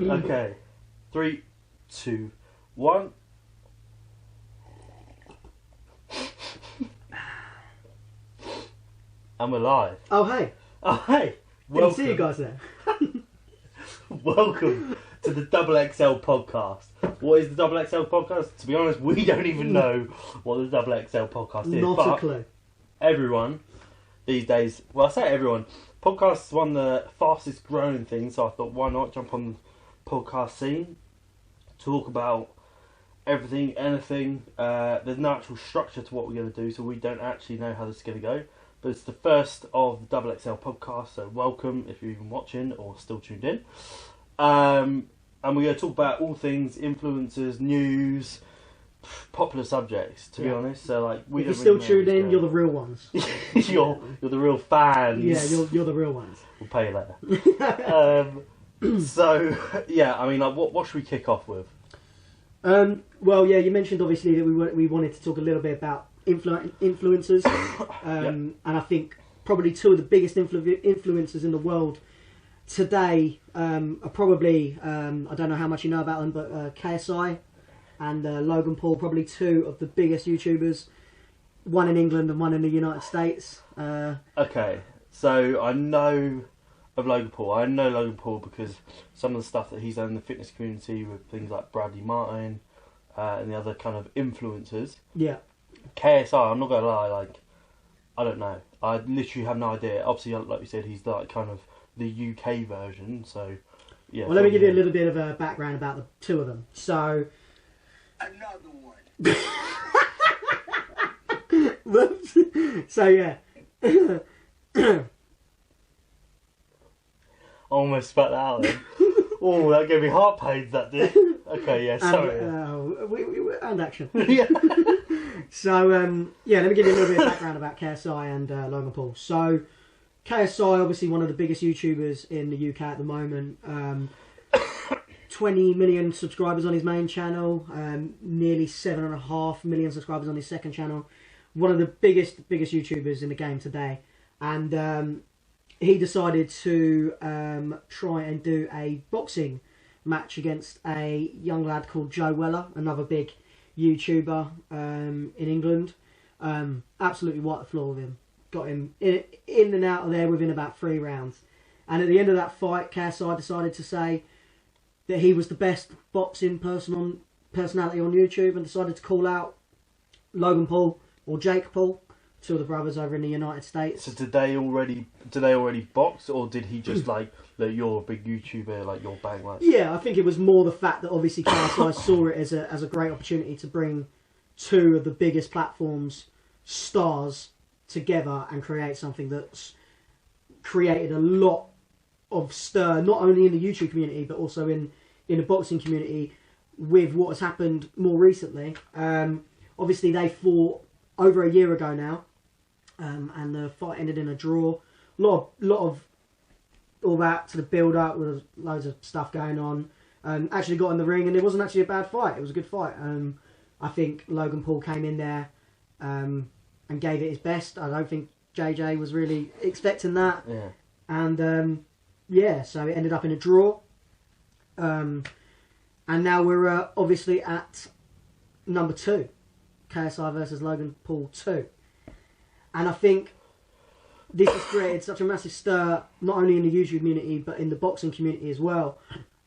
Okay. 3, 2, 1. And we're live. Oh, hey. Oh, hey. Didn't see you guys there. Welcome to the XXL podcast. What is the XXL podcast? To be honest, we don't even know what the XXL podcast is. Not a clue. Everyone these days, well, I say everyone, podcasts is one of the fastest growing things, so I thought, why not jump on the podcast scene, talk about everything, anything. There's no actual structure to what we're going to do, so we don't actually know how this is going to go. But it's the first of the XXL podcast, so welcome if you're even watching or still tuned in. And we're going to talk about all things influencers, news, popular subjects. To be honest, so like we. If you're still tuned in, you're the real ones. you're the real fans. Yeah, you're the real ones. We'll pay you later. So yeah, I mean, like, what should we kick off with? Well, yeah, you mentioned obviously that we wanted to talk a little bit about influencers, and I think probably two of the biggest influencers in the world today are probably I don't know how much you know about them, but KSI and Logan Paul, probably two of the biggest YouTubers, one in England and one in the United States. Okay, so I know of Logan Paul. I know Logan Paul because some of the stuff that he's done in the fitness community with things like Bradley Martin and the other kind of influencers. Yeah. KSI, I'm not going to lie, like, I don't know. I literally have no idea. Obviously, like you said, he's like kind of the UK version, so yeah. Well, let me give you a little bit of a background about the two of them. So, another one. Whoops. So yeah. I almost spat that out then. Oh, that gave me heart pains, that did. Okay, yeah, sorry. And action. Yeah. So, yeah, let me give you a little bit of background about KSI and Logan Paul. So, KSI, obviously one of the biggest YouTubers in the UK at the moment. 20 million subscribers on his main channel. Nearly 7.5 million subscribers on his second channel. One of the biggest YouTubers in the game today. And he decided to try and do a boxing match against a young lad called Joe Weller, another big YouTuber in England. Absolutely wiped the floor with him. Got him in and out of there within about 3 rounds. And at the end of that fight, KSI decided to say that he was the best boxing personality on YouTube and decided to call out Logan Paul or Jake Paul, two of the brothers over in the United States. So did they already box, or did he just like you're a big YouTuber, like you're bang like? Yeah, I think it was more the fact that obviously KSI saw it as a great opportunity to bring two of the biggest platforms stars together and create something that's created a lot of stir, not only in the YouTube community but also in the boxing community with what has happened more recently. Obviously they fought over a year ago now, and the fight ended in a draw. Lot of all that to the build up with loads of stuff going on. Actually got in the ring and it wasn't actually a bad fight. It was a good fight. I think Logan Paul came in there and gave it his best. I don't think JJ was really expecting that. Yeah. And yeah, so it ended up in a draw. And now we're obviously at number 2. KSI versus Logan Paul 2. And I think this has created such a massive stir, not only in the YouTube community, but in the boxing community as well,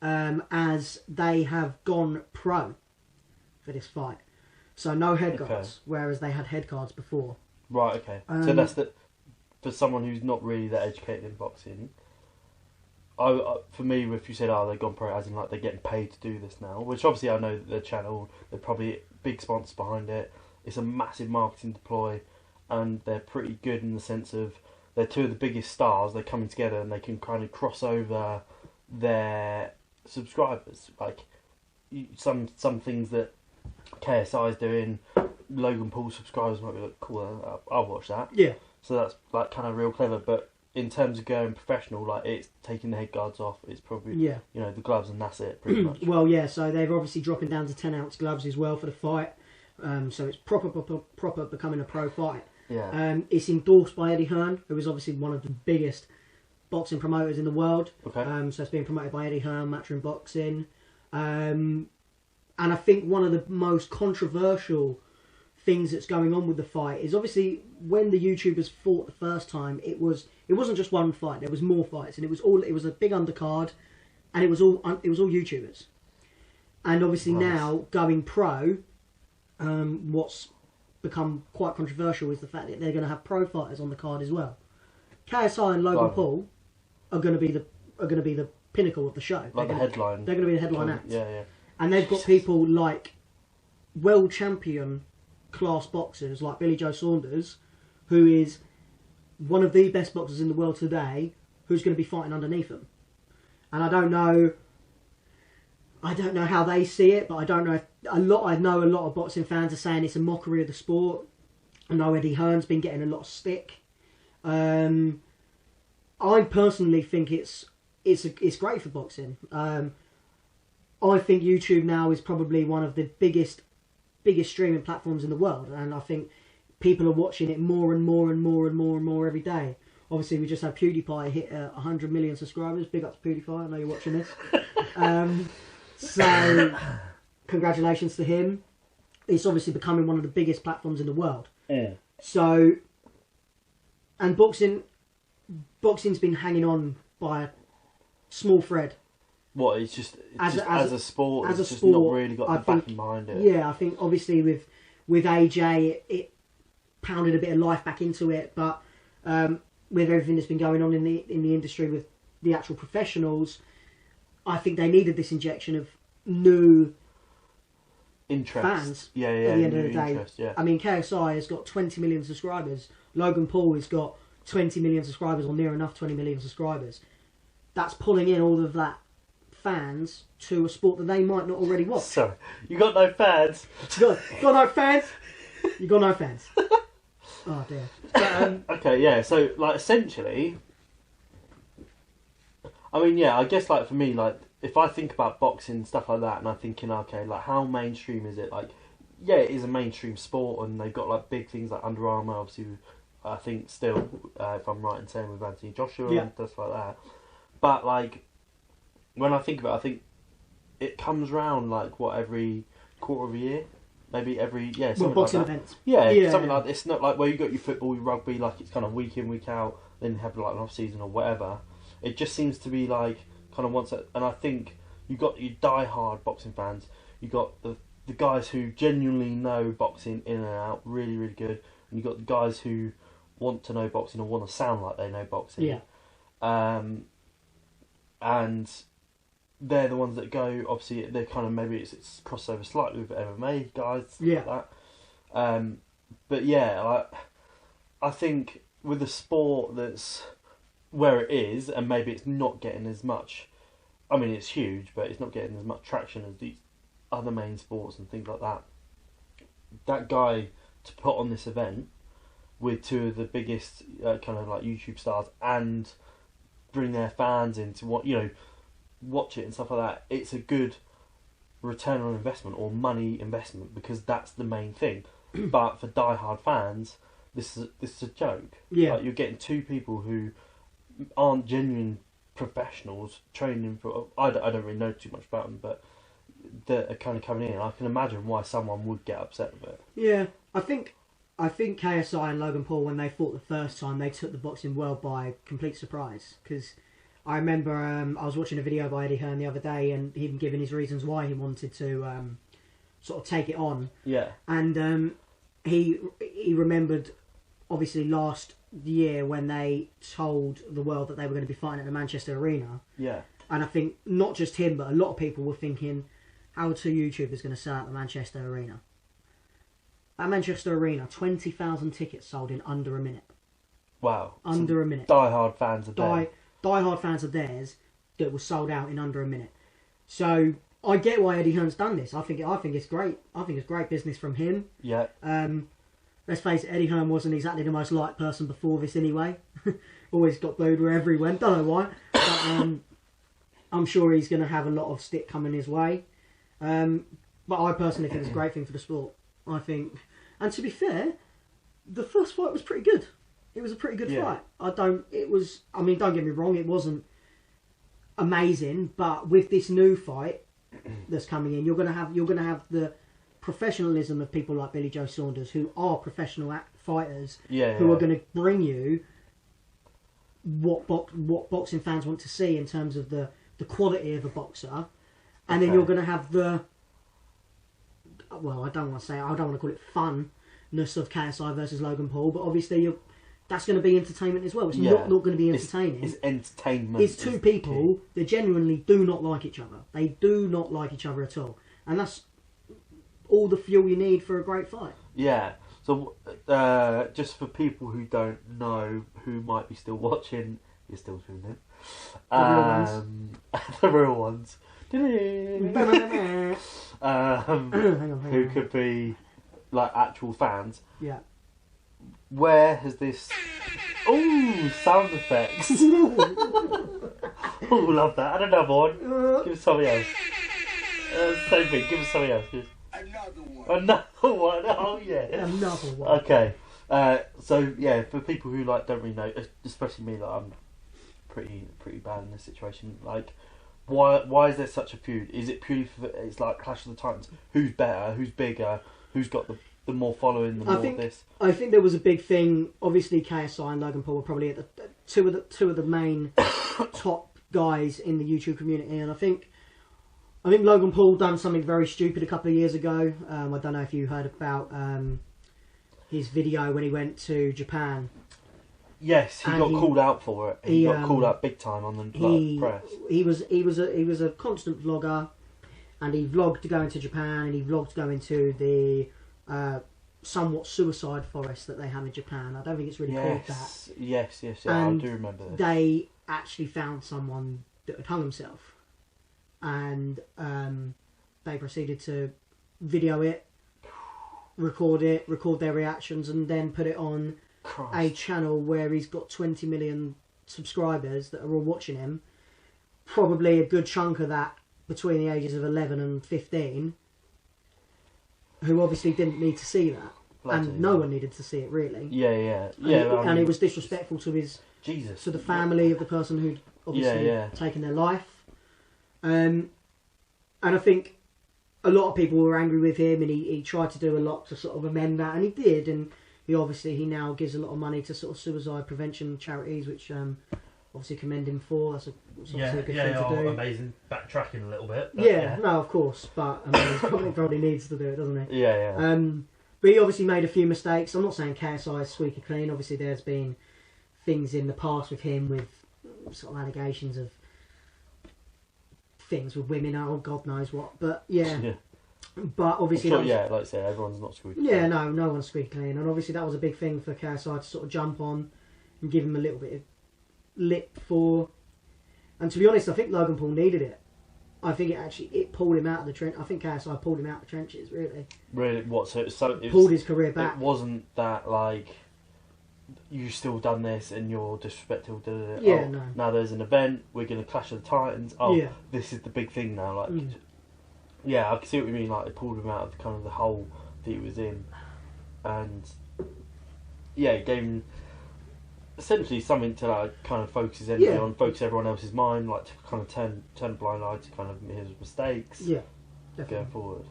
as they have gone pro for this fight. So no head guards, whereas they had head guards before. Right, okay. So that's for someone who's not really that educated in boxing. For me, if you said, they've gone pro, as in like they're getting paid to do this now, which obviously I know that their channel, they're probably big sponsors behind it. It's a massive marketing deploy, and they're pretty good in the sense of they're two of the biggest stars. They're coming together and they can kind of cross over their subscribers. Like some things that KSI is doing, Logan Paul subscribers might be like, cool, I'll watch that. Yeah. So that's like kind of real clever. But in terms of going professional, like it's taking the head guards off. It's probably the gloves and that's it pretty much. Well, yeah. So they're obviously dropping down to 10-ounce gloves as well for the fight. So it's proper becoming a pro fight. Yeah. It's endorsed by Eddie Hearn, who is obviously one of the biggest boxing promoters in the world. Okay. So it's being promoted by Eddie Hearn, Matchroom Boxing. And I think one of the most controversial things that's going on with the fight is obviously when the YouTubers fought the first time, it wasn't just one fight. There was more fights, and it was a big undercard, and it was all YouTubers. And obviously now going pro, what's become quite controversial is the fact that they're going to have pro fighters on the card as well. KSI and Logan Paul are going to be the pinnacle of the show. Like the headline. They're going to be the headline act. Yeah, yeah. And they've got people like world champion class boxers like Billy Joe Saunders, who is one of the best boxers in the world today, who's going to be fighting underneath them. And I don't know how they see it, but I don't know if I know a lot of boxing fans are saying it's a mockery of the sport. I know Eddie Hearn's been getting a lot of stick. I personally think it's great for boxing. I think YouTube now is probably one of the biggest streaming platforms in the world, and I think people are watching it more and more and more and more and more every day. Obviously, we just had PewDiePie hit 100 million subscribers. Big up to PewDiePie. I know you're watching this. So, congratulations to him. It's obviously becoming one of the biggest platforms in the world. Yeah. So, and boxing's been hanging on by a small thread. What, it's just as a sport, it's just not really got the backing behind it. Yeah, I think obviously with AJ, it pounded a bit of life back into it, but with everything that's been going on in the industry with the actual professionals, I think they needed this injection of new interest. Fans. Yeah, at the end of the day, interest, yeah. I mean, KSI has got 20 million subscribers. Logan Paul has got 20 million subscribers, or near enough 20 million subscribers. That's pulling in all of that fans to a sport that they might not already watch. Sorry, you got no fans. You got no fans. You got no fans. Oh dear. But, okay, yeah. So, like, essentially, I mean, yeah. I guess, like, for me, like, if I think about boxing and stuff like that, and I'm thinking, okay, like, how mainstream is it? Like, yeah, it is a mainstream sport, and they've got like big things like Under Armour, obviously. I think still, if I'm right in saying, with Anthony Joshua and stuff like that. But like, when I think about it, I think it comes round like what, every quarter of a year, maybe every something boxing like that. events. Yeah, something like that. It's not like where you got your football, your rugby, like it's kind of week in, week out, then have like an off season or whatever. It just seems to be like kind of once, and I think you got your die-hard boxing fans. You got the guys who genuinely know boxing in and out, really, really good, and you got the guys who want to know boxing or want to sound like they know boxing. Yeah. And they're the ones that go. Obviously, they're kind of, maybe it's crossover slightly with MMA guys, like that. But yeah, I think with a sport that's where it is, and maybe it's not getting as much. I mean, it's huge, but it's not getting as much traction as these other main sports and things like that. That guy to put on this event with two of the biggest kind of like YouTube stars and bring their fans in to watch it and stuff like that. It's a good return on investment or money investment, because that's the main thing. But for die-hard fans, this is a joke. Yeah, like, you're getting two people who aren't genuine professionals training for. I don't really know too much about them, but they're kind of coming in. I can imagine why someone would get upset with it. Yeah, I think KSI and Logan Paul, when they fought the first time, they took the boxing world by complete surprise. Because I remember I was watching a video by Eddie Hearn the other day, and he'd given his reasons why he wanted to sort of take it on. Yeah. And he remembered, obviously, last year when they told the world that they were going to be fighting at the Manchester Arena. Yeah. And I think not just him, but a lot of people were thinking, how are two YouTubers going to sell out the Manchester Arena? At Manchester Arena, 20,000 tickets sold in under a minute. Wow. Under a minute. Die-hard fans of theirs. Die-hard fans of theirs that was sold out in under a minute. So I get why Eddie Hearn's done this. I think it's great. I think it's great business from him. Yeah. Let's face it, Eddie Hearn wasn't exactly the most liked person before this anyway. Always got booed wherever he went. Don't know why. But I'm sure he's going to have a lot of stick coming his way. But I personally think it's a great thing for the sport. I think, and to be fair, the first fight was pretty good. It was a pretty good Yeah. fight. Don't get me wrong, it wasn't amazing, but with this new fight that's coming in, you're gonna have the professionalism of people like Billy Joe Saunders, who are professional fighters, who are going to bring you what boxing fans want to see in terms of the quality of a boxer, and then you're going to have I don't want to call it funness of KSI versus Logan Paul, but obviously that's going to be entertainment as well. It's not going to be entertaining. It's entertainment. It's two people that genuinely do not like each other. They do not like each other at all, and that's all the fuel you need for a great fight. Yeah. So, just for people who don't know, who might be still watching, you're still tuning in. The real ones. Who could be like actual fans. Yeah. Where has this? Oh, sound effects. Oh, love that. And another one. Give us something else. Same thing. Give us something else. Another one. Another one. Oh yeah. Another one. Okay. So yeah, for people who like don't really know, especially me, like I'm pretty bad in this situation. Like, why is there such a feud? Is it purely for it's like Clash of the Titans? Who's better? Who's bigger? Who's got the more following? The more this. I think there was a big thing. Obviously, KSI and Logan Paul were probably at the two of the main top guys in the YouTube community, and I think Logan Paul done something very stupid a couple of years ago. I don't know if you heard about his video when he went to Japan. Yes, he got called out for it. He got called out big time on the press. He was a constant vlogger, and he vlogged going to Japan, and he vlogged going to the somewhat suicide forest that they have in Japan. I don't think it's really called that. Yes, and I do remember this. They actually found someone that had hung himself, and they proceeded to video it, record their reactions, and then put it on a channel where he's got 20 million subscribers that are all watching him. Probably a good chunk of that between the ages of 11 and 15, who obviously didn't need to see that. And no one needed to see it, really. Yeah. And it was disrespectful to Jesus, to the family of the person who'd obviously taken their life. And I think a lot of people were angry with him, and he tried to do a lot to sort of amend that, and he did. And he now gives a lot of money to sort of suicide prevention charities, which obviously commend him for. That's obviously a good thing to do. Amazing. Backtracking a little bit. No, of course, but I mean, he probably needs to do it, doesn't he? Yeah. But he obviously made a few mistakes. I'm not saying KSI is squeaky clean. Obviously, there's been things in the past with him, with sort of allegations of things with women. Oh, God knows what. But yeah. But obviously, like I said, everyone's not squeaky. Yeah, no one's squeaky clean, and obviously that was a big thing for KSI to sort of jump on and give him a little bit of lip for. And to be honest, I think Logan Paul needed it. I think it pulled him out of the trench. I think KSI pulled him out of the trenches, really. Really, what? So it pulled his career back. It wasn't that like you still done this and you're disrespectful. Yeah, no. Now there's an event. We're gonna Clash of the Titans. This is the big thing now. Like. Yeah, I can see what you mean. Like, it pulled him out of kind of the hole that he was in, and it gave him essentially something to like kind of focus his energy on, focus everyone else's mind, like to kind of turn a blind eye to kind of his mistakes. Yeah, definitely. Going forward.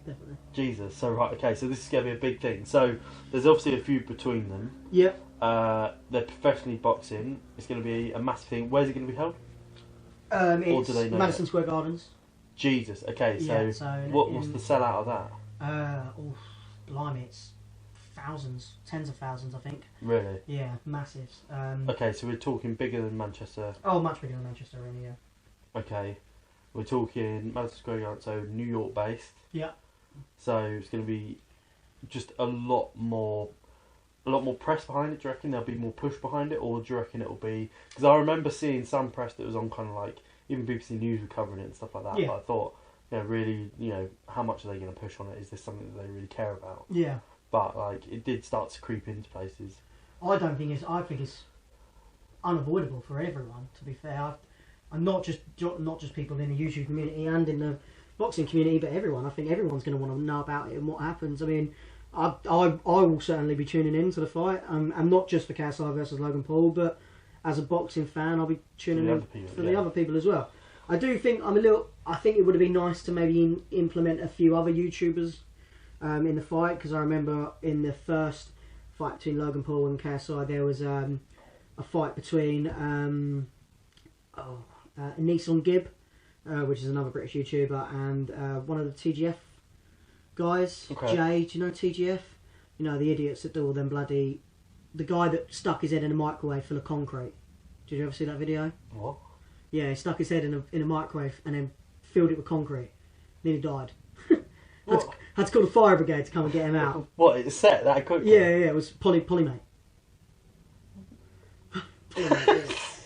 Definitely. Jesus. So okay. So this is going to be a big thing. So there's obviously a feud between them. Yeah. They're professionally boxing. It's going to be a massive thing. Where's it going to be held? It's Madison Square Gardens. Jesus. Okay, so what's the sellout of that? Blimey, it's thousands, tens of thousands, I think. Really? Yeah, massive. Okay, so we're talking bigger than Manchester. Oh, much bigger than Manchester Arena, yeah. Okay, we're talking Madison Square Garden, so New York based. Yeah. So it's going to be just a lot more press behind it. Do you reckon there'll be more push behind it, or do you reckon it'll be? Because I remember seeing some press that was on kind of like. Even BBC News were covering it and stuff like that. Yeah. But I thought, really, how much are they going to push on it? Is this something that they really care about? Yeah. But like, it did start to creep into places. I think it's unavoidable for everyone. To be fair, I'm not just people in the YouTube community and in the boxing community, but everyone. I think everyone's going to want to know about it and what happens. I mean, I will certainly be tuning in to the fight, and not just for KSI versus Logan Paul, but as a boxing fan, I'll be tuning in for the other people as well. I do think I think it would have been nice to maybe implement a few other YouTubers in the fight, because I remember in the first fight between Logan Paul and KSI, there was a fight between Nissan Gibb, which is another British YouTuber, and one of the TGF guys. Okay. Jay, do you know TGF? You know, the idiots that do all them bloody... The guy that stuck his head in a microwave full of concrete. Did you ever see that video? What? Yeah, he stuck his head in a microwave and then filled it with concrete. Nearly died. had to call the fire brigade to come and get him out. What, it's set that quickly? Yeah, it was polymate.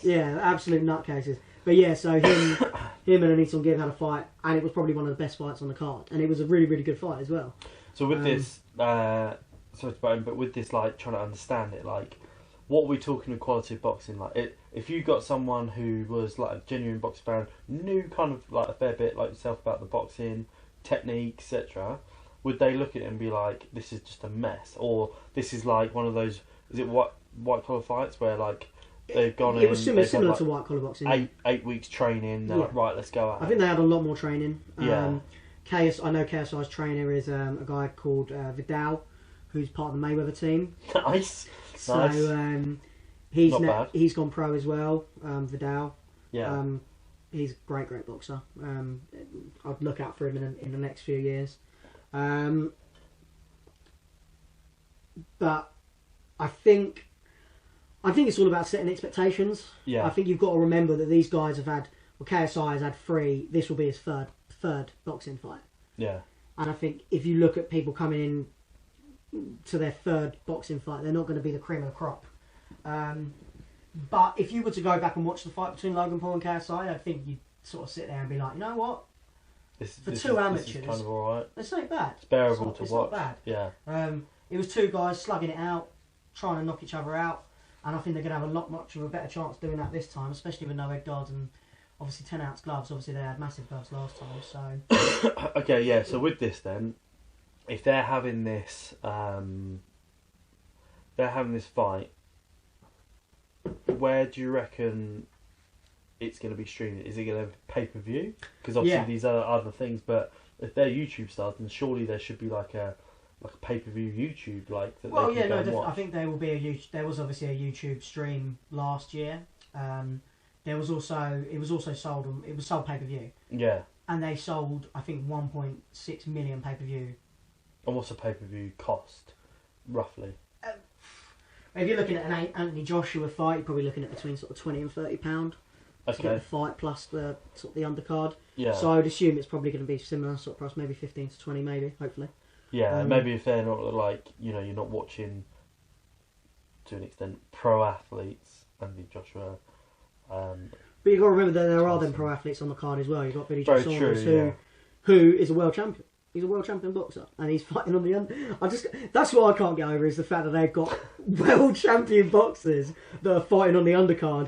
Yeah, absolute nutcases. But yeah, so him and Anisong Gibb had a fight, and it was probably one of the best fights on the card, and it was a really, really good fight as well. So with this, sorry to button, but with this, like, trying to understand it, like, what are we talking of quality of boxing? Like, if you got someone who was like a genuine boxing fan, knew kind of like a fair bit like yourself about the boxing technique, etc., would they look at it and be like, this is just a mess, or this is like one of those? Is it white collar fights where like they've gone in? It was similar like to white collar boxing. 8 weeks training. They're like, right, let's go out. I think they had a lot more training. Yeah. I know KSI's trainer is a guy called Vidal, who's part of the Mayweather team. Nice. So Nice. he's gone pro as well, Vidal. Yeah. He's a great boxer. I'd look out for him in the next few years. But I think it's all about setting expectations. Yeah. I think you've got to remember that these guys have had, KSI has had 3. This will be his third boxing fight. Yeah. And I think if you look at people coming in to their 3rd boxing fight, they're not going to be the cream of the crop. But if you were to go back and watch the fight between Logan Paul and KSI, I think you'd sort of sit there and be like, you know what? This amateurs, this is kind of alright. It's not bad. It's bearable to it's watch. Not bad. Yeah. It was 2 guys slugging it out, trying to knock each other out, and I think they're going to have much of a better chance doing that this time, especially with no egg guards and obviously 10-ounce gloves. Obviously they had massive gloves last time, so... Okay, yeah, so with this then, if they're having this fight, where do you reckon it's going to be streamed? Is it going to have pay-per-view? Because obviously these are other things, but if they're YouTube stars, then surely there should be like a pay-per-view YouTube that they can go and watch. I think there will be there was obviously a YouTube stream last year. It was also sold pay-per-view. Yeah. And they sold, I think, 1.6 million pay-per-view. And what's a pay-per-view cost, roughly? If you're looking at an Anthony Joshua fight, you're probably looking at between sort of £20 and £30 to get the fight plus the sort of the undercard. Yeah. So I would assume it's probably going to be similar sort of price, maybe 15 to 20, maybe, hopefully. Yeah, maybe if they're not like, you're not watching to an extent pro athletes, Anthony Joshua. But you've got to remember that there are them pro athletes on the card as well. You've got Billy Joe Saunders, who is a world champion. He's a world champion boxer, and he's fighting on the end. That's what I can't get over, is the fact that they've got world champion boxers that are fighting on the undercard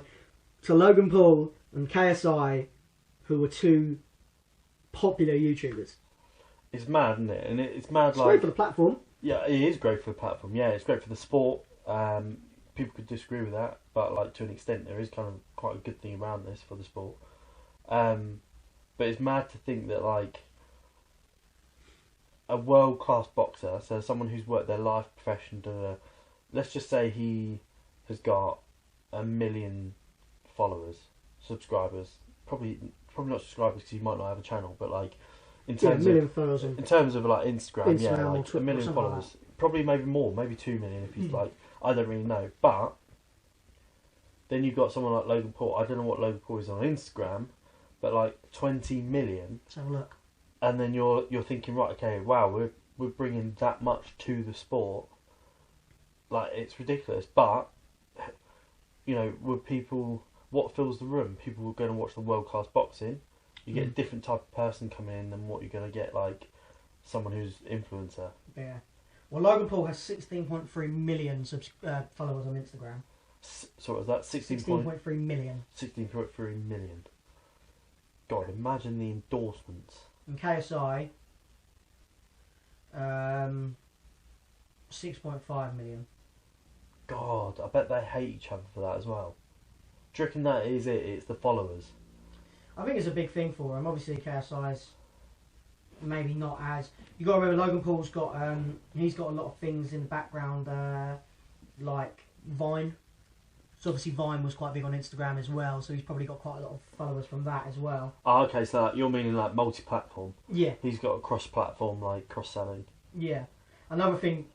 to Logan Paul and KSI, who are 2 popular YouTubers. It's mad, isn't it? And it's mad. It's great for the platform. Yeah, it is great for the platform. Yeah, it's great for the sport. People could disagree with that, but like to an extent, there is kind of quite a good thing around this for the sport. But it's mad to think that like a world-class boxer, so someone who's worked their life profession, let's just say he has got 1 million followers, subscribers. Probably not subscribers because he might not have a channel, but like in terms of like Instagram, yeah, like 1 million followers. Like probably maybe more, maybe 2 million if he's like, I don't really know. But then you've got someone like Logan Paul. I don't know what Logan Paul is on Instagram, but like 20 million. Let's have a look. And then you're thinking, right, okay, wow, we're bringing that much to the sport. Like, it's ridiculous. But with people, what fills the room? People are going to watch the world class boxing. You get a different type of person coming in than what you're going to get like someone who's influencer. Yeah. Well, Logan Paul has 16.3 million followers on Instagram. So was that 16.3 million? 16.3 million. God, imagine the endorsements. And KSI 6.5 million. God, I bet they hate each other for that as well. Do you reckon that is it? It's the followers. I think it's a big thing for him. Obviously, KSI's maybe not as. You got to remember, Logan Paul's got he's got a lot of things in the background, like Vine. So obviously Vine was quite big on Instagram as well. So he's probably got quite a lot of followers from that as well. Oh, okay, so like, you're meaning like multi-platform. Yeah. He's got a cross-platform, like cross-selling. Yeah. Another thing,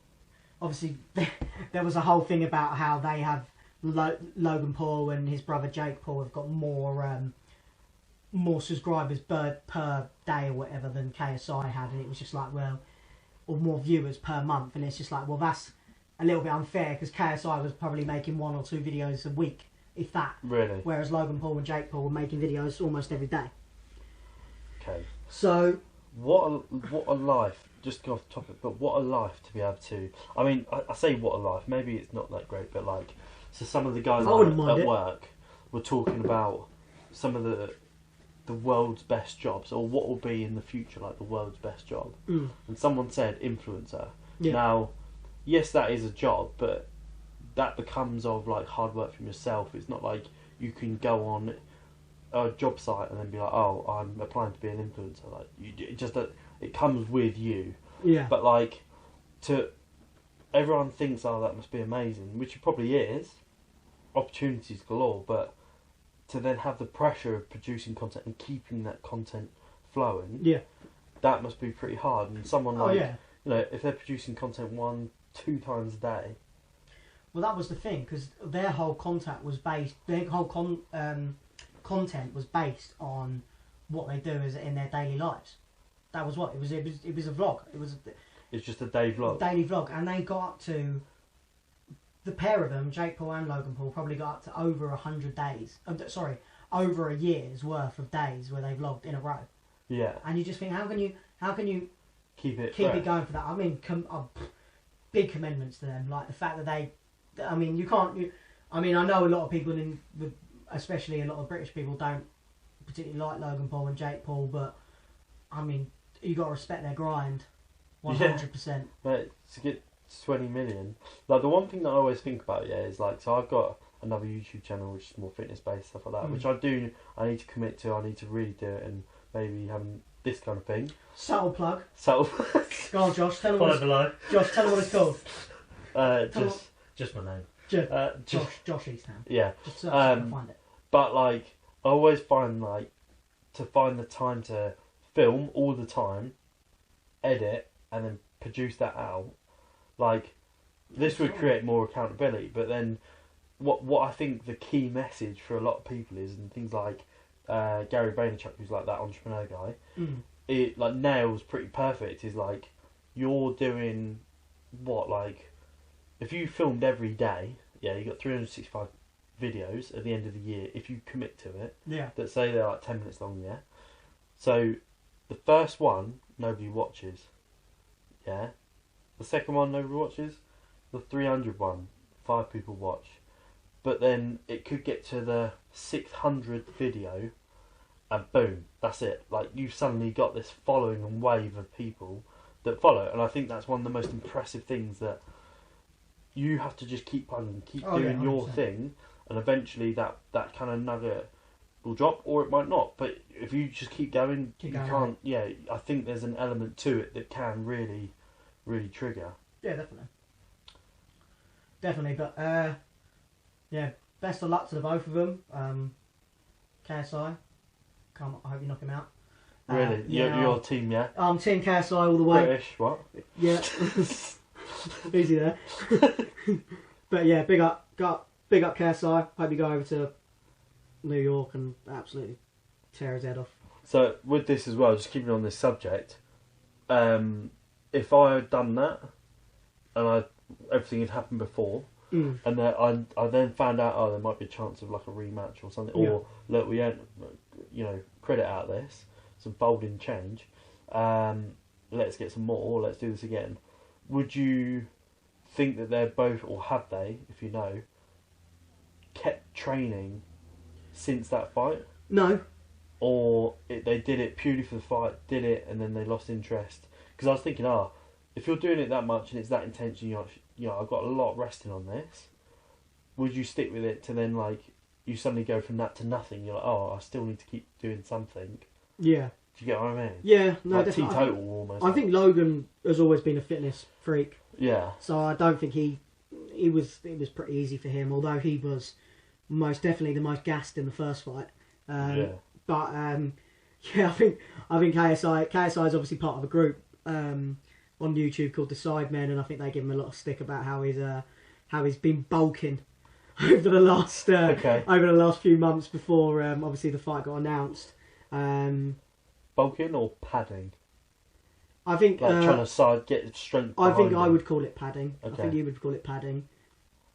obviously, there was a whole thing about how they have Logan Paul and his brother Jake Paul have got more subscribers per day or whatever than KSI had, and it was just like, well, or more viewers per month, and it's just like, well, that's a little bit unfair because KSI was probably making 1 or 2 videos a week, if that. Really? Whereas Logan Paul and Jake Paul were making videos almost every day. Okay. So what a life. Just go off the topic, but what a life to be able to. I mean, I say what a life. Maybe it's not that great, but like, so some of the guys at work were talking about some of the world's best jobs, or what will be in the future like the world's best job. Mm. And someone said influencer. Yeah. Now, yes, that is a job, but that becomes of like hard work from yourself. It's not like you can go on a job site and then be like, oh, I'm applying to be an influencer. Like, it comes with you. yeah, But like, everyone thinks, oh, that must be amazing, which it probably is. Opportunities galore, but to then have the pressure of producing content and keeping that content flowing, yeah, that must be pretty hard. And someone oh like, yeah. you know, if they're producing content 1-2 times a day. Well, that was the thing because their whole content was based. Their whole content was based on what they do in their daily lives. That was what it was. It was a vlog. It's just a day vlog. Daily vlog, and they got up to the pair of them, Jake Paul and Logan Paul, probably got up to over 100 days. Over a year's worth of days where they vlogged in a row. Yeah. And you just think, how can you keep it going for that? I mean, big commendments to them. Like the fact that they, I mean, you can't. I mean, I know a lot of people especially a lot of British people don't particularly like Logan Paul and Jake Paul, but I mean, you got to respect their grind, 100%. But to get 20 million, like the one thing that I always think about, is like, so I've got another YouTube channel which is more fitness based, stuff like that, which I need to commit to. I need to really do it, and maybe having this kind of thing. Subtle plug. So, go on, Josh. Tell them Follow below. Josh, tell them what it's called. Just my name. Josh Eastham. Yeah. Just search it and find it. But like, I always find like to find the time to film all the time, edit, and then produce that out. Like, this would create more accountability. But then, what I think the key message for a lot of people is, and things like Gary Vaynerchuk, who's like that entrepreneur guy, it like nails pretty perfect. Is like, you're doing what, like, if you filmed every day, you got 365 videos at the end of the year. If you commit to it, that say they're like 10 minutes long, so the first one nobody watches, the second one nobody watches, the 300 one 5 people watch, but then it could get to the 600th video and boom, that's it. Like, you've suddenly got this following and wave of people that follow, and I think that's one of the most impressive things, that you have to just keep plugging, keep doing your thing, and eventually that kind of nugget will drop, or it might not. But if you just keep going, you can't. Yeah, I think there's an element to it that can really, really trigger. Yeah, definitely. But best of luck to the both of them. KSI, I hope you knock him out. Really, your team, yeah. I'm team KSI all the way. British, what? Yeah, easy there. But yeah, big up KSI. Hope you go over to New York and absolutely tear his head off. So with this as well, just keeping on this subject, if I had done that and everything had happened before, and then I then found out, there might be a chance of like a rematch or something, or look, we had, credit out of this, some folding change, let's get some more, let's do this again. Would you think that they're both, or have they, if you know, kept training since that fight? No. Or they did it purely for the fight, did it, and then they lost interest? Because I was thinking, if you're doing it that much and it's that intense, and I've got a lot resting on this. Would you stick with it to then like you suddenly go from that to nothing? You're like, oh, I still need to keep doing something. Yeah. Do you get what I mean? Yeah, no, like definitely. teetotal almost. I think Logan has always been a fitness freak. Yeah. So I don't think it was pretty easy for him, although he was most definitely the most gassed in the first fight. But yeah, I think KSI is obviously part of a group on YouTube called the Sidemen, and I think they give him a lot of stick about how he's been bulking over the last few months before obviously the fight got announced. Bulking or padding? I think like trying to get strength. I think I him. would call it padding. Okay. I think you would call it padding.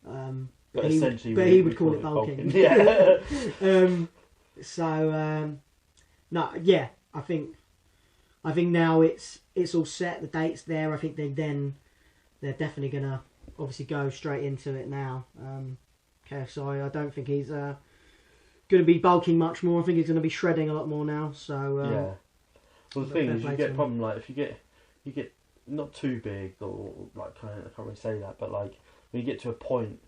But essentially, he would call it bulking. Yeah. No, yeah. I think now it's all set. The date's there. I think they're definitely gonna obviously go straight into it now. KSI, I don't think he's going to be bulking much more. I think he's going to be shredding a lot more now. So yeah. Well, the thing is, you get a problem like if you get not too big or like I can't really say that, but like when you get to a point,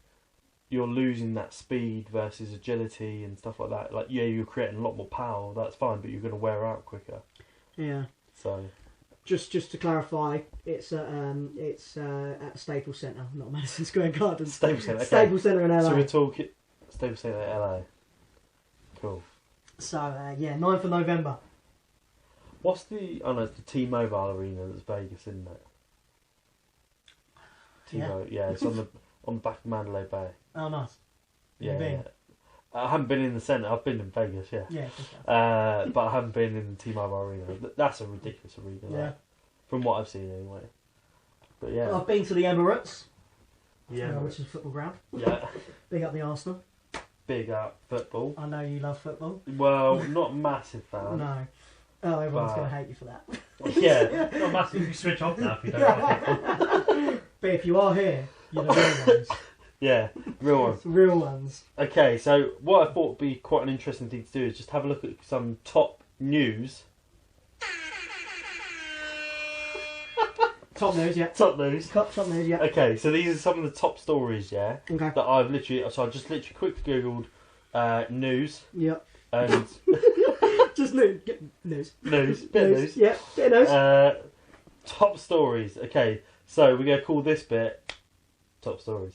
you're losing that speed versus agility and stuff like that. Like you're creating a lot more power. That's fine, but you're going to wear out quicker. Yeah. So. Just to clarify, it's at Staples Centre, not Madison Square Garden. Staples Centre. Okay. Staples Centre in LA. So we're talking Staples Centre in LA. Cool. So 9th of November. What's the? Oh no, it's the T-Mobile Arena. That's Vegas, isn't it? T-Mobile. Yeah, it's on the back of Mandalay Bay. Oh, nice. Yeah. I haven't been in the centre. I've been in Vegas. Yeah. Yeah. Okay. But I haven't been in the T-Mobile Arena. That's a ridiculous arena. Yeah. Like, from what I've seen, anyway. But yeah. I've been to the Emirates. Yeah. Which is a football ground. Yeah. Big up the Arsenal. Big up football. I know you love football. Well, not massive fan. No. Oh, everyone's going to hate you for that. Yeah. Not massive. You switch off now if you don't like football. But if you are here, you're the real ones. Yeah, real ones. Real ones. Okay, so what I thought would be quite an interesting thing to do is just have a look at some top news. Top news, yeah. Top news. Top news, yeah. Okay, so these are some of the top stories, yeah, Okay. that I've I just literally quickly googled news. Yep. And just news. News. Bit of news. Yeah, bit of news. Top stories. Okay, so we're going to call this bit top stories.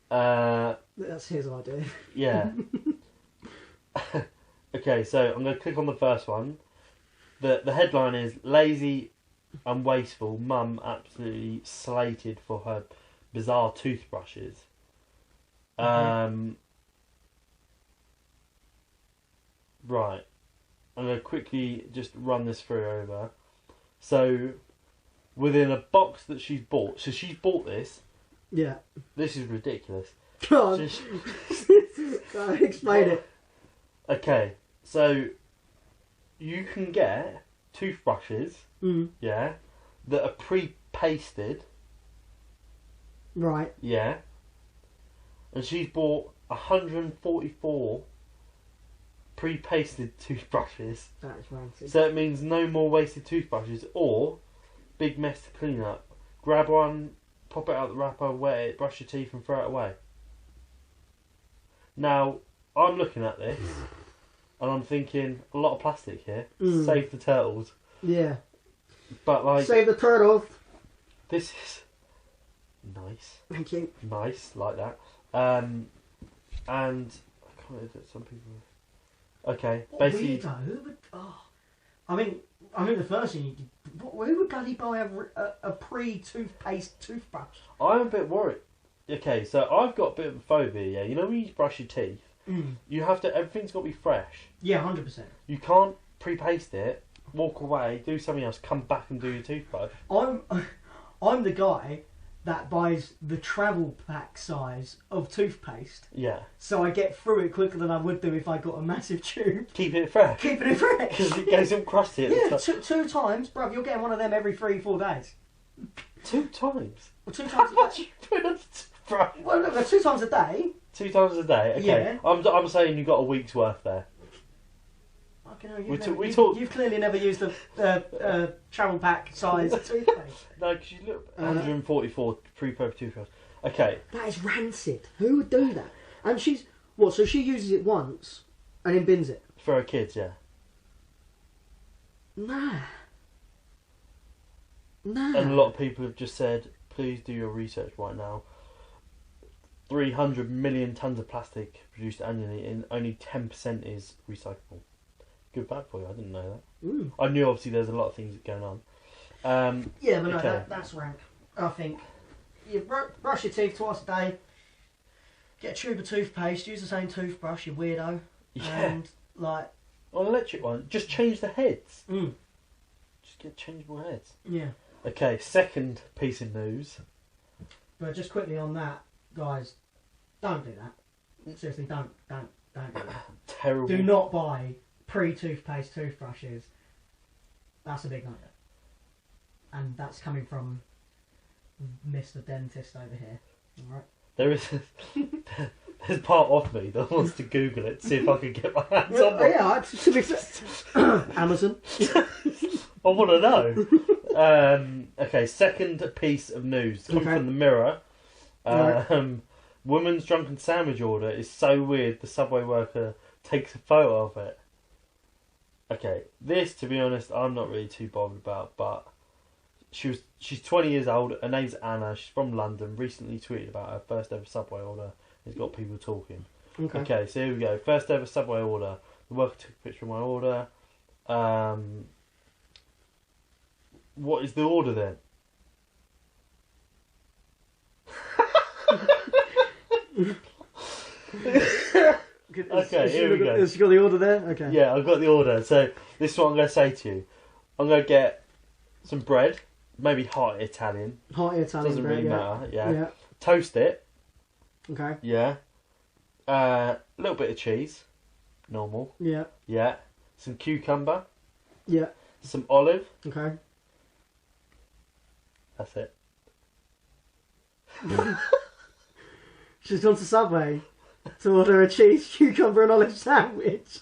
That's his idea. Yeah. Okay, so I'm going to click on the first one. The headline is lazy and wasteful mum absolutely slated for her bizarre toothbrushes. Right. I'm going to quickly just run this through over. So, within a box that she's bought, so she's bought this. Yeah. This is ridiculous. God. Just- Explain it. Okay, so you can get toothbrushes, yeah, that are pre-pasted, Right. yeah, and she's bought 144 pre-pasted toothbrushes. That is rancy. So it means no more wasted toothbrushes or big mess to clean up. Grab one, pop it out the wrapper, wet it, brush your teeth and throw it away. Now, I'm looking at this and I'm thinking, a lot of plastic here. Save the turtles. Yeah. But like, Save the turtles. this is nice. Thank you. Nice, like that. And I can't believe that some people. Okay, basically. Weirdo. Who would? Oh, I mean the first thing. Who would bloody buy a pre-toothpaste toothbrush? I'm a bit worried. Okay, so I've got a bit of a phobia. Yeah, you know when you brush your teeth, you have to. Everything's got to be fresh. Yeah, 100%. You can't pre-paste it, walk away, do something else, come back and do your toothbrush. I'm the guy that buys the travel pack size of toothpaste, Yeah. so I get through it quicker than I would do if I got a massive tube. Keep it fresh. Keeping it fresh. Because it goes all crusty at the Yeah, top. two times, bruv. You're getting one of them every 3-4 days. 2 times? Well, 2 How times. much you put on the toothbrush? Well, look, they're 2 times a day. 2 times a day? Okay. Yeah. I'm saying you got a week's worth there. I Fucking hell, We talked. you've clearly never used a travel pack size toothpaste. No, because you look 144 pre-paper toothbrush. Okay. That is rancid. Who would do that? And she's what? So she uses it once and then bins it. For her kids, yeah. Nah. And a lot of people have just said, please do your research right now. 300 million tons of plastic produced annually, and only 10% is recyclable. Good fact for you. I didn't know that. Mm. I knew obviously there's a lot of things going on. Yeah, but no, okay. that's rank. I think you brush your teeth twice a day. Get a tube of toothpaste. Use the same toothbrush, you weirdo. Yeah. And like, On an electric one, just change the heads. mm, Just get changeable heads. yeah. Okay, second piece of news. But just quickly on that, guys, don't do that. Seriously, don't do that. Terrible. Do not buy pre-toothpaste toothbrushes. That's a big no. And that's coming from Mr. Dentist over here. Alright? There is. There's part of me that wants to Google it to see if I can get my hands on one. Yeah, to be fair. Amazon. I want to know. Okay, second piece of news. Come from the Mirror. Woman's drunken sandwich order is so weird the Subway worker takes a photo of it. Okay, this, to be honest, I'm not really too bothered about, but she's 20 years old, her name's Anna, she's from London, recently tweeted about her first ever Subway order. It's got people talking. Okay, so here we go. First ever Subway order. The worker took a picture of my order. What is the order then? Okay, here we go. Has you got the order there? Okay. Yeah, I've got the order. So this is what I'm going to say to you. I'm going to get some bread, maybe hearty Italian. Hearty Italian Doesn't bread, really yeah. matter. Yeah. Yeah. Toast it. Okay. Yeah. A little bit of cheese. Normal. Yeah. Yeah. Some cucumber. Yeah. Some olive. Okay. That's it. She's gone to Subway to order a cheese, cucumber and olive sandwich.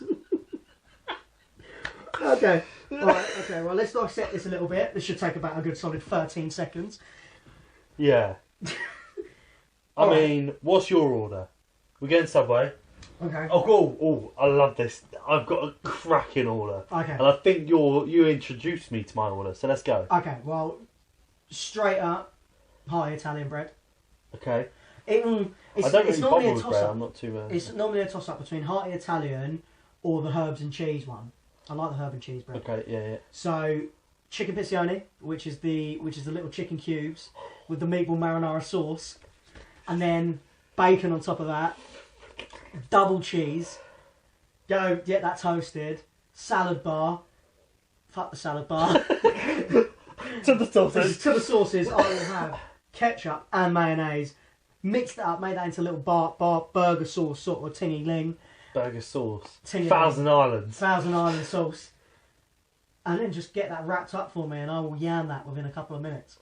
Okay. Alright, okay, well let's dissect this a little bit. This should take about a good solid 13 seconds. Yeah. I mean, what's your order? We're getting Subway. Okay. Oh, I love this. I've got a cracking order. Okay. And I think you introduced me to my order, so let's go. Okay, well, straight up, hearty Italian bread. Okay. It's I don't it's really normally bother a with bread, toss-up. I'm not too... It's normally a toss-up between hearty Italian or the herbs and cheese one. I like the herb and cheese bread. Okay, yeah. So, chicken pizzioni, which is the little chicken cubes with the meatball marinara sauce, and then bacon on top of that, double cheese. Go get that toasted. Salad bar. Fuck the salad bar. To the sauces. To the sauces, I will have ketchup and mayonnaise. Mix that up, make that into a little burger sauce sort of tingy ling. Burger sauce. Tingy Thousand Islands. Thousand Island sauce. And then just get that wrapped up for me and I will yam that within a couple of minutes.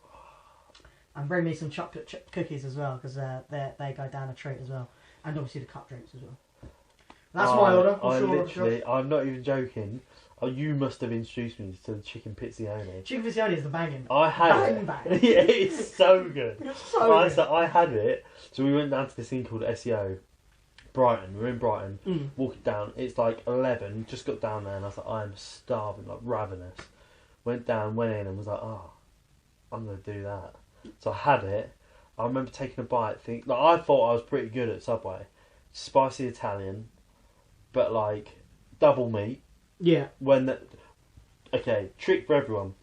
And bring me some chocolate chip cookies as well, because they go down a treat as well. And obviously the cup drinks as well. That's my order. I'm not even joking. Oh, you must have introduced me to the chicken pizzioni. Chicken pizzioni is the banging. I had it. Bang. Yeah, it's so good. It's so good. So I had it. So we went down to this thing called SEO. Brighton. We're in Brighton. Walking down. It's like 11. Just got down there and I was like, I am starving, like ravenous. Went down, went in and was like, I'm going to do that. So I had it. I remember taking a bite. I thought I was pretty good at Subway. Spicy Italian. But like, double meat. Yeah. Okay, trick for everyone.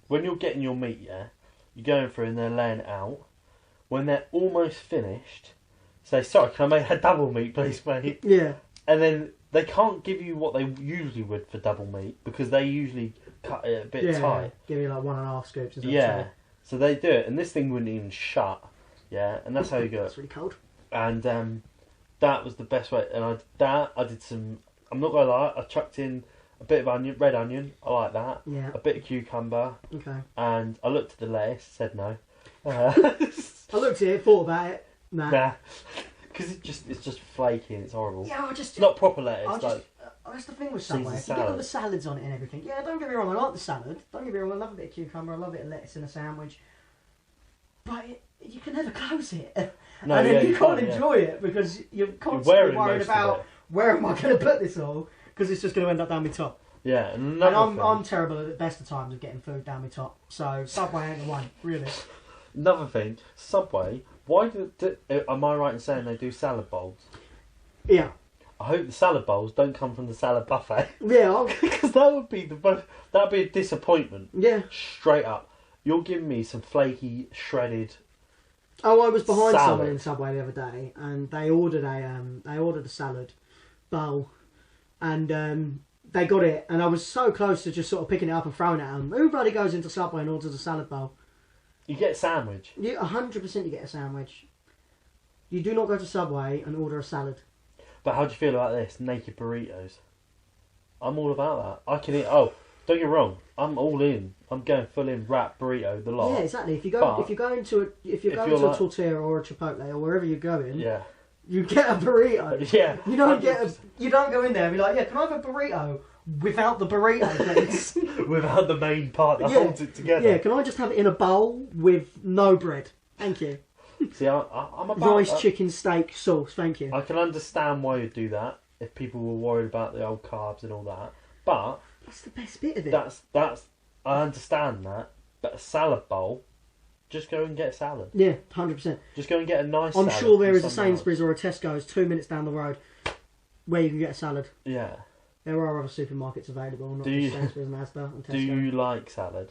When you're getting your meat, you're going through and they're laying it out. When they're almost finished, say, sorry, can I make a double meat, please, mate? Yeah. And then they can't give you what they usually would for double meat because they usually cut it a bit tight. Give you like 1.5 scoops. Yeah. So they do it, and this thing wouldn't even shut. Yeah, and that's how you go. It's really cold. And that was the best way. And I did that. I did some. I'm not gonna lie. I chucked in a bit of red onion. I like that. Yeah. A bit of cucumber. Okay. And I looked at the lettuce. Said no. I looked at it, thought about it. Nah. Because it's just flaky and it's horrible. Yeah, Not proper lettuce. that's the thing with Caesar Subway. You salad. get all the salads on it and everything. Yeah, don't get me wrong, I like the salad. Don't get me wrong, I love a bit of cucumber, I love a bit of lettuce in a sandwich. But you can never close it. No, and then yeah, you can't can't, enjoy it because you're constantly wearing worried most of about it. where am I going to put this all because it's just going to end up down my top. Yeah, And another I'm thing. terrible at the best of times of getting food down my top. So Subway ain't the one, really. Another thing, Subway. Why am I right in saying they do salad bowls? Yeah. I hope the salad bowls don't come from the salad buffet Yeah. because that would be that'd be a disappointment. Yeah. Straight up, you're giving me some flaky shredded. Oh, I was behind Salad. someone in Subway the other day, and they ordered a salad bowl, and they got it, and I was so close to just sort of picking it up and throwing it at them. Everybody goes into Subway and orders a salad bowl. You get a sandwich. You 100% you get a sandwich. You do not go to Subway and order a salad. But how do you feel about this? Naked burritos. I'm all about that. I can eat. Oh, don't get me wrong. I'm all in. I'm going full in wrap burrito the lot. Yeah, exactly. If you go But if you go into you're a tortilla or a Chipotle or wherever you're going, Yeah. you get a burrito. Yeah. You don't you don't go in there and be like, yeah, can I have a burrito without the burrito, please? Without the main part that Yeah. holds it together. Yeah, can I just have it in a bowl with no bread? Thank you. See, I'm about Rice, that. chicken, steak, sauce. Thank you. I can understand why you'd do that if people were worried about the old carbs and all that. But That's the best bit of it. that's I understand that. But a salad bowl, just go and get a salad. Yeah, 100%. Just go and get a nice. I'm salad sure there from is a somewhere Sainsbury's or a Tesco's 2 minutes down the road where you can get a salad. else. Yeah. There are other supermarkets available, not Do just you- Sainsbury's and Asda and Tesco. Do you like salad?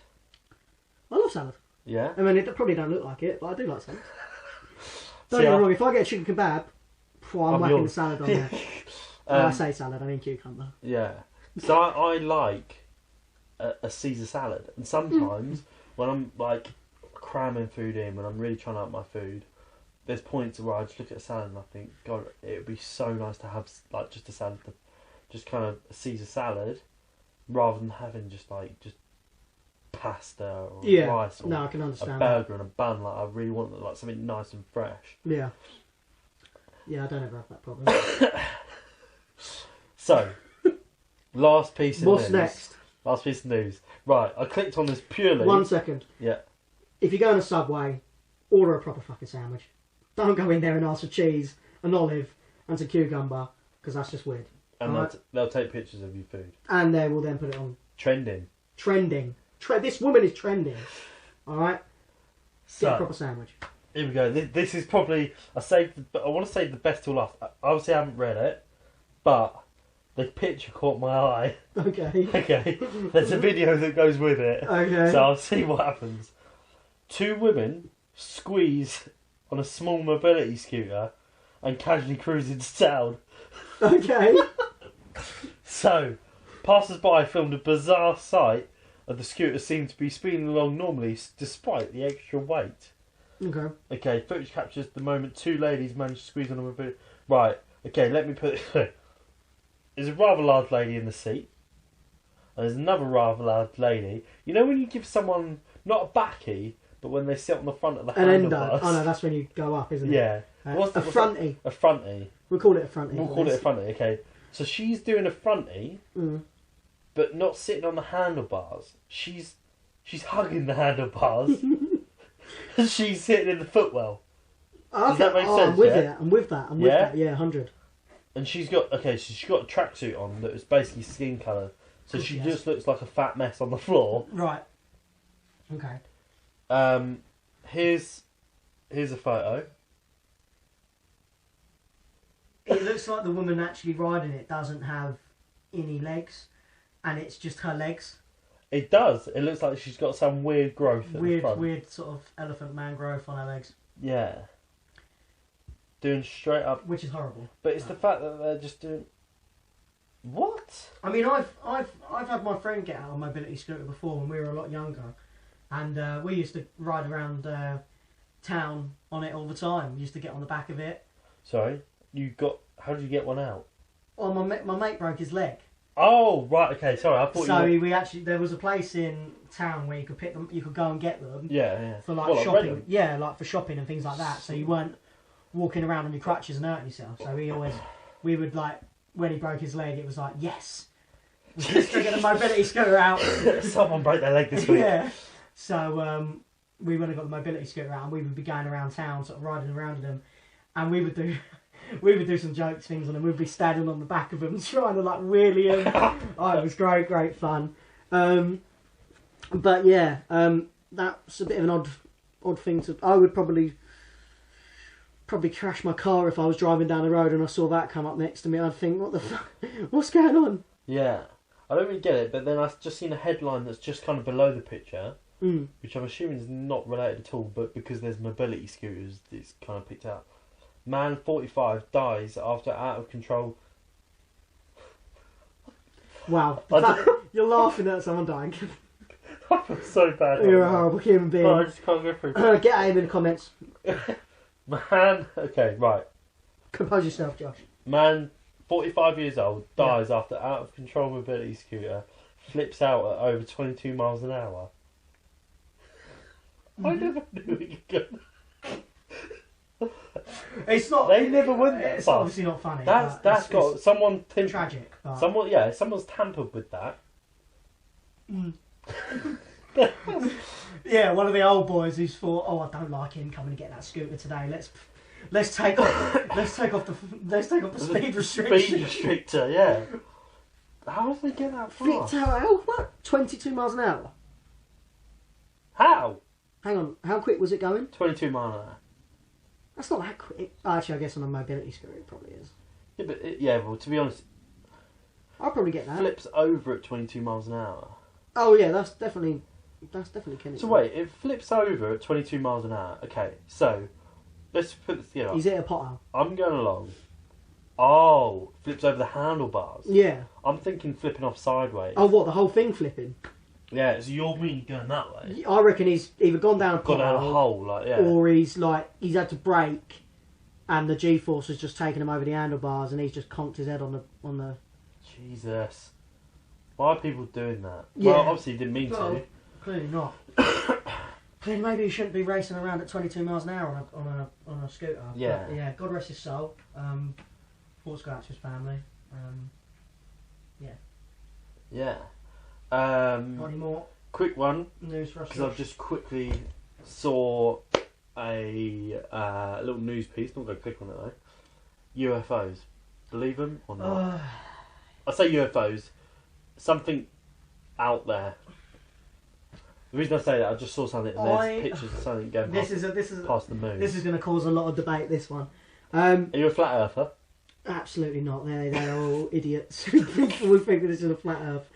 I love salad. Yeah. I mean, it probably don't look like it, but I do like salad. Don't See, get me I- wrong, if I get a chicken kebab, I'm I'm whacking yours. the salad on there. When I Um, say salad, I mean cucumber. Yeah. So I like a Caesar salad, and sometimes when I'm like cramming food in, when I'm really trying to up my food, there's points where I just look at a salad and I think, God, it would be so nice to have like just a salad, just kind of a Caesar salad, rather than having just pasta or Yeah, rice or no, I can a understand that. burger and a bun. Like I really want like something nice and fresh. Yeah. Yeah, I don't ever have that problem. So, last piece of What's news. next? Last piece of news. Right, I clicked on this purely. 1 second. Yeah. If you go in a Subway, order a proper fucking sandwich. Don't go in there and ask for cheese, an olive, and some cucumber, because that's just weird. And Alright. they'll take pictures of your food. And they will then put it on Trending. trending. This woman is trending. Alright? Get a So, proper sandwich. here we go. This is probably... I want to save the best till last. Obviously, I haven't read it, but the picture caught my eye. Okay. Okay. There's a video that goes with it. Okay. So I'll see what happens. 2 women squeeze on a small mobility scooter and casually cruise into town. Okay. So, passers-by filmed a bizarre sight of the scooter seemed to be speeding along normally despite the extra weight. Okay. Okay, footage captures the moment 2 ladies managed to squeeze on a mobility... Right, okay, let me put it... There's a rather large lady in the seat. And there's another rather large lady. You know when you give someone, not a backy, but when they sit on the front of the An endo. handlebars? Oh no, that's when you go up, isn't it? Yeah. What's A the- fronty. A fronty. We'll call it a fronty. We'll call it a fronty, okay. So she's doing a fronty, Mm. but not sitting on the handlebars. She's hugging the handlebars. And she's sitting in the footwell. Okay. that make Oh, sense, I'm with yeah? it. I'm with that. I'm with Yeah? that. Yeah, 100. And she's got a tracksuit on that is basically skin colour. So Of she course, just looks like a fat mess on the floor. Right. Okay. Here's a photo. It looks like the woman actually riding it doesn't have any legs, and it's just her legs. It does. It looks like she's got some weird growth at the front. Weird sort of elephant man growth on her legs, Yeah. Doing straight up. which is horrible. But it's the fact that they're just doing... What? I mean, I've had my friend get out on a mobility scooter before when we were a lot younger, and we used to ride around town on it all the time. We used to get on the back of it. Sorry? How did you get one out? Oh, my mate broke his leg. Oh, right, okay, sorry, I thought So you... we actually, there was a place in town where you could pick them, you could go and get them Yeah. for like Well, shopping. rental. Yeah, like for shopping and things like that. So you weren't walking around on your crutches and hurting yourself. So we would like when he broke his leg, it was like, yes, we're just going to get the mobility scooter out. Someone broke their leg this week. Yeah. So we went and got the mobility scooter out, and we would be going around town, sort of riding around in them, and we would do some jokes things on them. We'd be standing on the back of them, trying to like wheelie them. Oh, it was great fun. But yeah, that's a bit of an odd thing to. I would probably crash my car if I was driving down the road and I saw that come up next to me. I'd think, what the fuck? What's going on? Yeah, I don't really get it. But then I've just seen a headline that's just kind of below the picture, which I'm assuming is not related at all. But because there's mobility scooters, it's kind of picked out. Man 45 dies after out of control. Wow, you're laughing at someone dying. I feel so bad. You're a horrible human being. Oh, I just can't go through. Get at him in the comments. Man, okay, right. Compose yourself, Josh. Man, 45 years old, dies after out of control mobility scooter flips out at over 22 miles an hour. I never knew it could go. It's not. They never went that It's far. obviously not funny. That's got someone tragic. But... someone's tampered with that. Yeah, one of the old boys who's thought, oh, I don't like him coming to get that scooter today. Let's take off the speed restriction. Speed restrictor, yeah. How did they get that far? Flipped out, what? 22 miles an hour. How? Hang on, how quick was it going? 22 miles an hour. That's not that quick. Actually, I guess on a mobility scooter it probably is. Yeah, but well, to be honest, I'll probably get that. flips over at 22 miles an hour. Oh yeah, that's definitely Kenny. So wait, it flips over at 22 miles an hour. Okay, so let's put this together. He's hit a pothole. I'm going along. Oh, flips over the handlebars. Yeah. I'm thinking flipping off sideways. Oh, what, the whole thing flipping? Yeah, so you're really going that way. I reckon he's either gone down a Gone down a pothole, hole, like, yeah. or he's had to brake, and the G-force has just taken him over the handlebars, and he's just conked his head on the. Jesus, why are people doing that? Yeah. Well, obviously he didn't mean to. Clearly not. Clearly, maybe he shouldn't be racing around at 22 miles an hour on a scooter. Yeah. But, yeah. God rest his soul. Thoughts go out to his family. Yeah. Got any more Quick one, news for us? because I've just quickly saw a little news piece. Not going to click on it though. UFOs. Believe them or not? I say UFOs. Something out there. The reason I say that, I just saw something and there's pictures of something going past the moon. This is going to cause a lot of debate. This one. Are you a flat earther? Absolutely not. They're all idiots who think that this is a flat earth.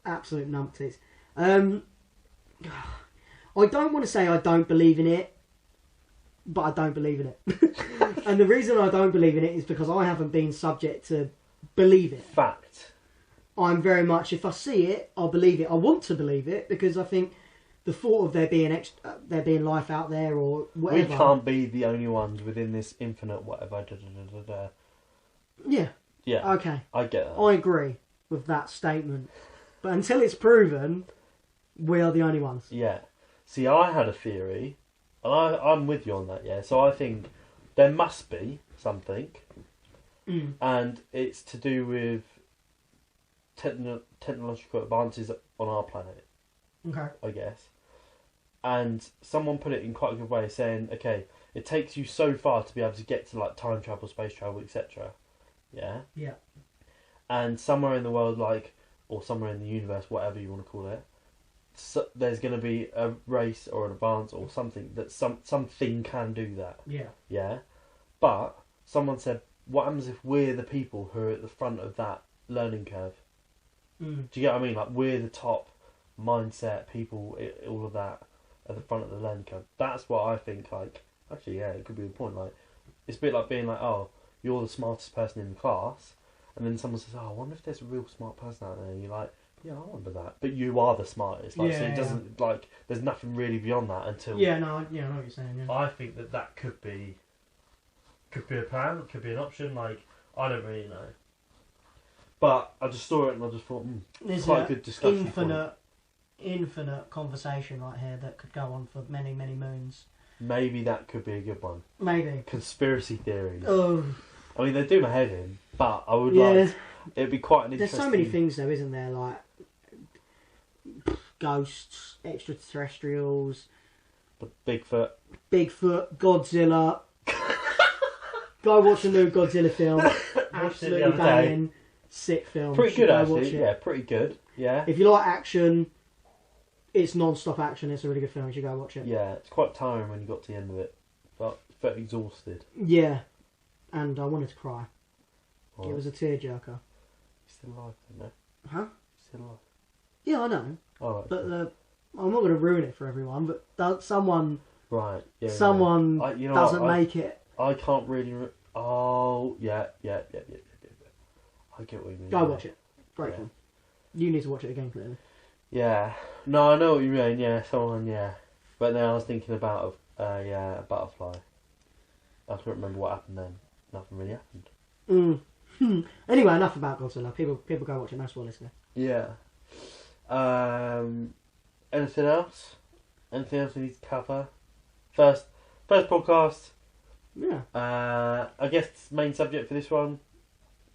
Absolute numpties. I don't want to say I don't believe in it, but I don't believe in it. And the reason I don't believe in it is because I haven't been subject to believe it. Fact. I'm very much, if I see it, I'll believe it. I want to believe it because I think the thought of there being life out there or whatever. We can't be the only ones within this infinite whatever. Yeah. Yeah. Okay. I get that. I agree with that statement. But until it's proven, we are the only ones. Yeah. See, I had a theory, and I'm with you on that, yeah. So I think there must be something, and it's to do with technological advances on our planet. Okay. I guess. And someone put it in quite a good way, saying, okay, it takes you so far to be able to get to like time travel, space travel, etc. Yeah? Yeah. And somewhere in the world, like, or somewhere in the universe, whatever you want to call it, so there's going to be a race or an advance or something that something can do that. Yeah. Yeah? But someone said, what happens if we're the people who are at the front of that learning curve? Do you get what I mean? Like, we're the top mindset people, all of that, at the front of the learning curve. That's what I think, like, actually, yeah, it could be the point. Like, it's a bit like being like, oh, you're the smartest person in the class, and then someone says, oh, I wonder if there's a real smart person out there, and you're like, yeah, I wonder that. But you are the smartest. Like, so it doesn't, like, there's nothing really beyond that until... I know what you're saying, yeah. I think that could be a plan, could be an option, like, I don't really know. But I just saw it and I just thought, there's quite a good discussion infinite conversation right here that could go on for many, many moons. Maybe that could be a good one. Maybe. Conspiracy theories. Oh. I mean, they do my head in. But I would Yeah. like. It'd be quite an There's interesting. so many things though, isn't there? Like ghosts, extraterrestrials, The Bigfoot. Bigfoot, Godzilla. Go watch the new Godzilla film. Watched it the Absolutely other day. banging, sick film. Pretty Should good go actually. watch it. Yeah, pretty good. Yeah. If you like action, it's non-stop action. It's a really good film. You should go watch it. Yeah, it's quite tiring when you got to the end of it. But felt exhausted. Yeah, and I wanted to cry. Right. It was a tearjerker. He's still alive, don't know. Huh? He's still alive. Yeah, I know. Oh, right. But I'm not going to ruin it for everyone. But someone Right. Yeah. someone yeah. You know doesn't what? make it. I can't really. Oh, yeah. I get what you mean. Go yeah. watch it. Great Yeah. film. You need to watch it again, clearly. Yeah. No, I know what you mean. Yeah, someone. Yeah. But then I was thinking about a butterfly. I can't remember what happened then. Nothing really happened. Anyway, enough about Godzilla. People go watch it. No spoilers there. Yeah. Anything else? Anything else we need to cover? First podcast. Yeah. I guess main subject for this one,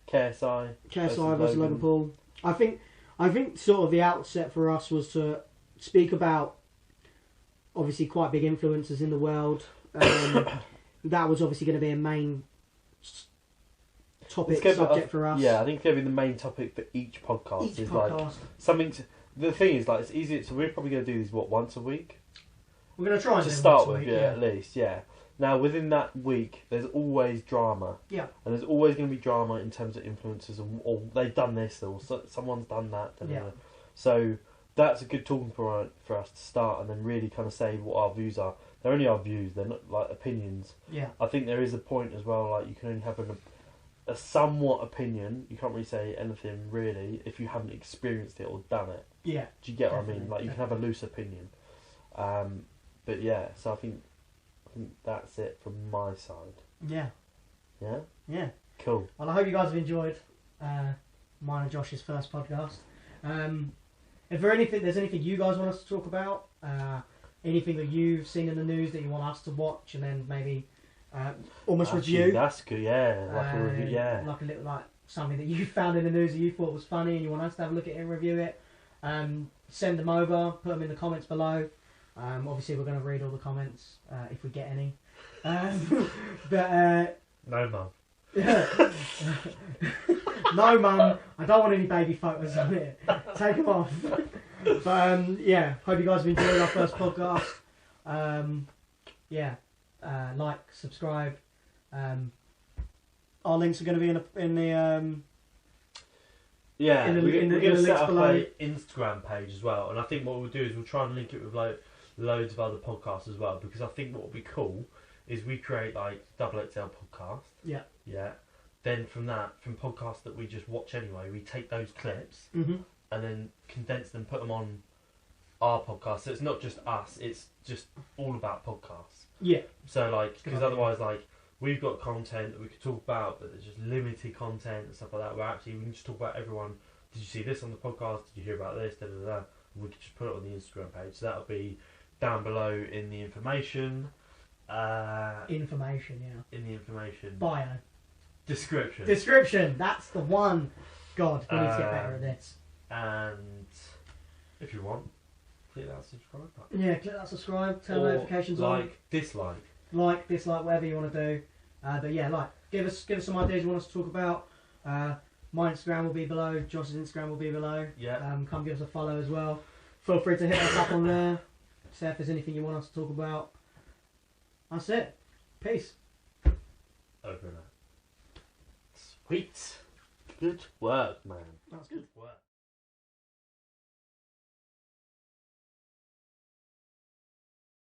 KSI. KSI versus Logan Paul. I think sort of the outset for us was to speak about obviously quite big influencers in the world. That was obviously going to be a main topic subject for us. Yeah, I think it's going to be the main topic for each podcast. Each is podcast. like something. The thing is, like, it's easy. So we're probably going to do these once a week We're going to try and to do start once a with. week, Yeah, at least. Yeah. Now within that week, there's always drama. Yeah. And there's always going to be drama in terms of influencers, or they've done this, or someone's done that. Yeah. So that's a good talking point for us to start, and then really kind of say what our views are. They're only our views; they're not like opinions. Yeah. I think there is a point as well. Like you can only have a somewhat opinion. You can't really say anything really if you haven't experienced it or done it. Yeah. Do you get what I mean? Definitely, Like you can have a loose opinion. But yeah, so I think that's it from my side. Yeah. Yeah. Yeah. Cool. Well, I hope you guys have enjoyed mine and Josh's first podcast. If there's anything you guys want us to talk about, anything that you've seen in the news that you want us to watch, and then maybe almost Actually, review, That's good. Yeah. Like a review. Yeah. like a little something that you found in the news that you thought was funny, and you want us to have a look at it and review it. Send them over. Put them in the comments below. Obviously, we're going to read all the comments if we get any. But No, mum. no, mum, I don't want any baby photos on it. Take them off. But yeah, hope you guys have enjoyed our first podcast. Like, subscribe. Our links are going to be in the Yeah. in the- we're in the going to set links up below. an Instagram page as well, and I think what we'll do is we'll try and link it with like loads of other podcasts as well, because I think what would be cool is we create like XXL podcast. Yeah. Yeah. Then from podcasts that we just watch anyway, we take those clips Mhm. and then condense them, put them on our podcast. So it's not just us; it's just all about podcasts. Yeah. So like, Good because idea. otherwise, like, we've got content that we could talk about, but there's just limited content and stuff like that. Where actually we can just talk about everyone. Did you see this on the podcast? Did you hear about this? Da, da, da. And we could just put it on the Instagram page. So that'll be down below in the information. Information, yeah. In the information Bio. description. Description. That's the one. God, we need to get better at this. And if you want, click that subscribe button. Yeah, click that subscribe, turn Or notifications on. dislike. Like, dislike, whatever you want to do. But yeah, give us some ideas you want us to talk about. My Instagram will be below. Josh's Instagram will be below. Yeah. Come give us a follow as well. Feel free to hit us up on there. Say if there's anything you want us to talk about. That's it. Peace. Over and out. Sweet. Good work, man. That's good. Good work.